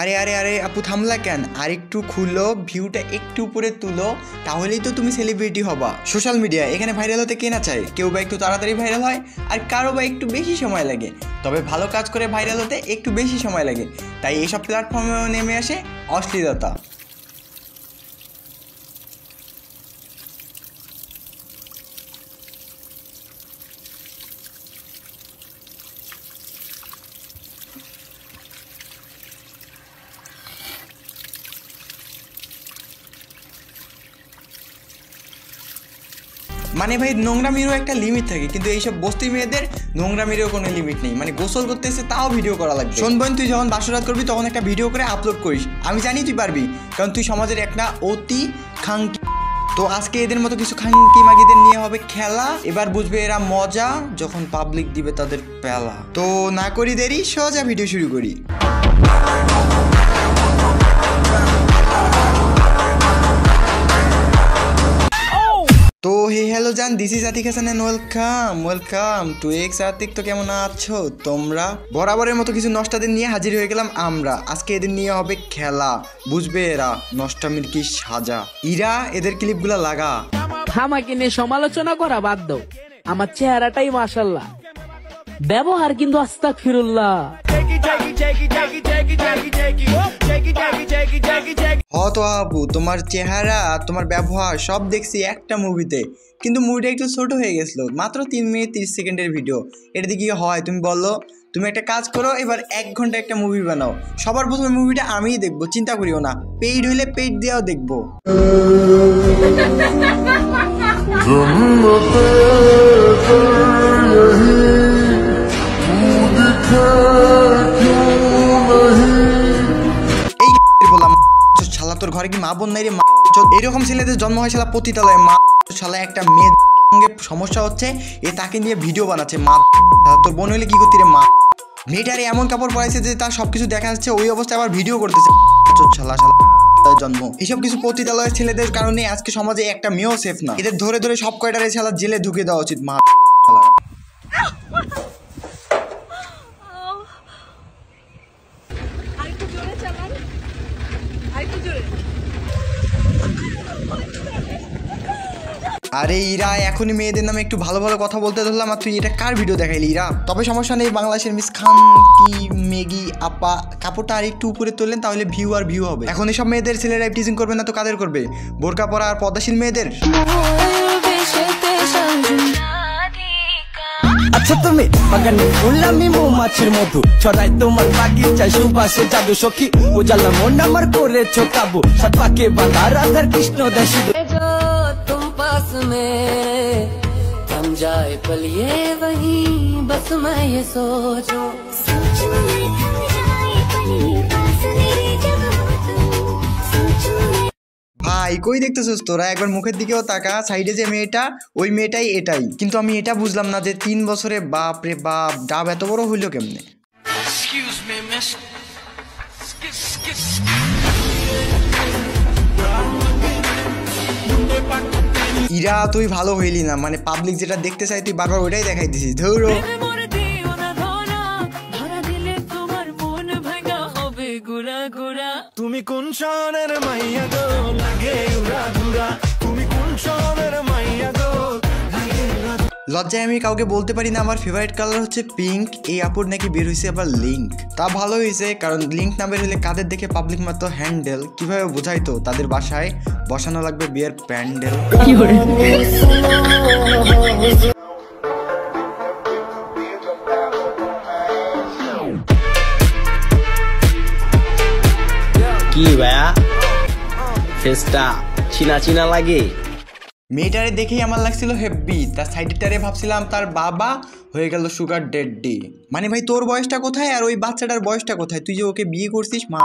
আরে আরে আরে আপু থামলা কেন? আর একটু খুলো, ভিউটা একটু উপরে তুলো, তাহলেই তো তুমি সেলিব্রিটি হবা। সোশ্যাল মিডিয়া এখানে ভাইরাল হতে কে না চায়? কেউ বা একটু তাড়াতাড়ি ভাইরাল হয়, আর কারো বা একটু বেশি সময় লাগে। তবে ভালো কাজ করে ভাইরাল হতে একটু বেশি সময় লাগে, তাই এইসব প্ল্যাটফর্মেও নেমে আসে অশ্লীলতা। মানে ভাই নোংরামিরও একটা লিমিট থাকে, কিন্তু এইসব বস্তি মেয়েদের নোংরামিরও কোনো লিমিট নেই। মানে গোসল করতে এসে তাও ভিডিও করা লাগবে। শোন বোন, তুই যখন বাসরাত করবি তখন একটা ভিডিও করে আপলোড করিস, আমি জানি তুই পারবি, কারণ তুই সমাজের একটা অতি খাঙ্কি। তো আজকে এদের মতো কিছু খাঙ্কি মাগিদের নিয়ে হবে খেলা। এবার বুঝবে এরা মজা যখন পাবলিক দিবে তাদের পেলা। তো না করি দেরি, সোজা ভিডিও শুরু করি। তো হে হ্যালো জান, this is Atik Hasan and welcome to X Atik. তো কেমন আছো তোমরা? বরাবরের মতো কিছু নষ্টাদের নিয়ে হাজির হয়ে গেলাম আমরা। আজকে এদের নিয়ে হবে খেলা, বুঝবে এরা নষ্টামির কি সাজা। ইরা এদের ক্লিপগুলা লাগা। আমাকে নিয়ে সমালোচনা করা বাদ দাও, আমার চেহারাটাই মাশাআল্লাহ, ব্যবহার কিন্তু আস্তাগফিরুল্লাহ। তো আপু, তোমার চেহারা তোমার ব্যবহার সব দেখছি একটা মুভিতে, কিন্তু মুভিটা একটু ছোট হয়ে গেছিল, মাত্র 3 মিনিট 30 সেকেন্ডের ভিডিও। এটা দিয়ে কি হয় তুমি বলো? তুমি একটা কাজ করো, এবার 1 ঘন্টা একটা মুভি বানাও। সবার প্রথমে মুভিটা আমিই দেখবো, চিন্তা করিও না। পেইড হইলে পেইড দিয়েও দেখবো। শালা তোর ঘরে কি মা বোন নাই রে? এরকম ছেলেদের জন্ম হয় শালা পতিতালয়ে। মা শালা একটা মেয়ের সঙ্গে সমস্যা হচ্ছে, এ তাকে নিয়ে ভিডিও বানাচ্ছে। মা তোর বোন হইলে কি করতি রে? মা মেয়েটারে এমন কাপড় পরাইছে যে তার সবকিছু দেখা যাচ্ছে, ওই অবস্থায় আবার ভিডিও করতেছে। শালা জন্ম এইসব কিছু পতিতালয়ের ছেলেদের কারণে আজকে সমাজে একটা মেয়েও সেফ না। এদের ধরে ধরে সব কয়টারে শালা জেলে ঢুকে দেওয়া উচিত। মা আরে ইরা, এখনই মেয়েদের নামে একটু ভালো ভালো কথা বলতে ধরলাম, আর তুই এটা কার ভিডিও দেখাইলি ইরা? তবে সমস্যা নেই, বাংলাদেশের মিস খান কি মেগি আপা কাপড়টা আর একটু উপরে তোলেন, তাহলে ভিউ আর ভিউ হবে। এখন এসব মেয়েদের ছেলেরা টিচিং করবে না তো কাদের করবে? বোরকা পরা আর পর্দাশীল মেয়েদের। আচ্ছা তুমি বাগানে গোলামি মৌমাছির মধু ছড়াই তোমার বাগিচায় সুবাসে জাদু সখী উজালা মন আমার করেছো কাবু সাত পাকে বাঁধা রাধার কৃষ্ণ দাসী तुम पास मेरे थम जाए पल ये वही बस मैं ये सोचो ভাই কই দেখতেছিস তোরা? একবার মুখের দিকেও তাকা, সাইডে যে মেয়েটা ওই মেয়েটাই এটাই। কিন্তু আমি এটা বুঝলাম না যে 3 বছরে বাপ রে বাপ ডাব এত বড় হইলো কেমনে? ইরা তুই ভালো হইলি না, মানে পাবলিক যেটা দেখতে চাই তুই বারবার ওইটাই দেখাই দিছিস। ধরো তুমি কোন শহরের মাইয়া গো লাগে উড়া ধুরা তুমি কোন শহরের মাইয়া গো লজ্জায় আমি কাউকে বলতে পারি না আমার ফেভারিট কালার হচ্ছে পিঙ্ক। এই আপুর নাকি বের হয়েছে আবার লিঙ্ক। তা ভালো হয়েছে, কারণ লিঙ্ক না বের হলে কাদের দেখে পাবলিক মাত্র হ্যান্ডেল কিভাবে বোঝাই? তো তাদের বাসায় বসানো লাগবে বিয়ের প্যান্ডেল। কি ভাইয়া ফেসটা চিনা চিনা লাগে? মেয়েটারে দেখেই আমার লাগছিল হেব্বি, তার সাইডটারে ভাবছিলাম তার বাবা, হয়ে গেল সুগার ডেডি। মানে ভাই তোর বয়সটা কোথায় আর ওই বাচ্চাটার বয়সটা কোথায়? তুই যে ওকে বিয়ে করছিস মা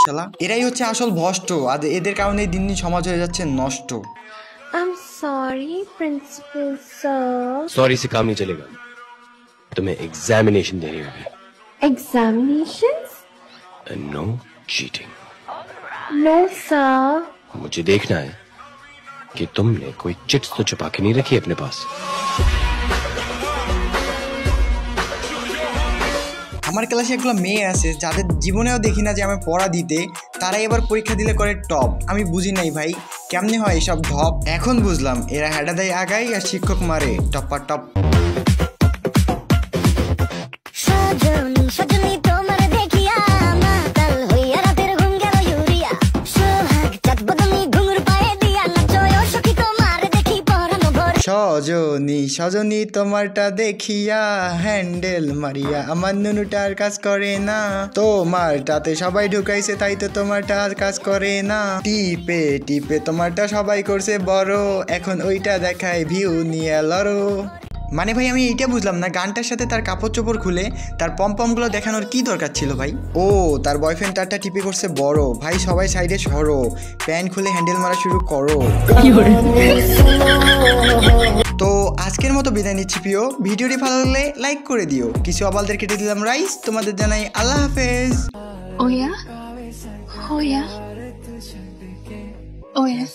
শালা। এরাই হচ্ছে আসল ভষ্ট, আর এদের কারণে দিন দিন সমাজ হয়ে যাচ্ছে নষ্ট। I'm sorry, principal sir. Sorry से काम नहीं चलेगा, तुम्हें एग्जामिनेशन देनी होगी। Examinations? No cheating. No, sir. मुझे देखना है कि तुमने कोई चिट्स तो छुपा के नहीं रखी अपने पास। আমার ক্লাসে এগুলো মেয়ে আছে যাদের জীবনেও দেখি না যে আমি পড়া দিতে, তারাই এবার পরীক্ষা দিলে করে টপ। আমি বুঝি নাই ভাই কেমনে হয় এসব ঢপ। এখন বুঝলাম এরা হেডা দেয় আগাই আর শিক্ষক মারে টপ্পা টপ। সজনী সজনী তোমারটা দেখিয়া হ্যান্ডেল মারিয়া আমার নুনুটার কাজ করে না, তোমারটাতে সবাই ঢুকাইছে তাই তো তোমারটা আর কাজ করে না, টিপে টিপে তোমারটা সবাই করছে বড়, এখন ওইটা দেখায় ভিউ নিয়ে লড়ো। মানে ভাই আমি এইটা বুঝলাম না গানটার সাথে তার কাপড় চোপড় খুলে তার পমপমগুলো দেখানোর কি দরকার ছিল ভাই। ও তার বয়ফ্রেন্ড তারটা টিপে করছে বড়, ভাই সবাই সাইডে সরো, প্যান্ট খুলে হ্যান্ডেল মারা শুরু করো। তো আজকের মতো বিদায় নিচ্ছি প্রিয়, ভিডিওটি ভালো লাগলে লাইক করে দিও। কিছু আবালদের কেটে দিলাম রাইস, তোমাদের জানাই আল্লাহ হাফেজ। Oh yeah? Oh yeah? Oh yes.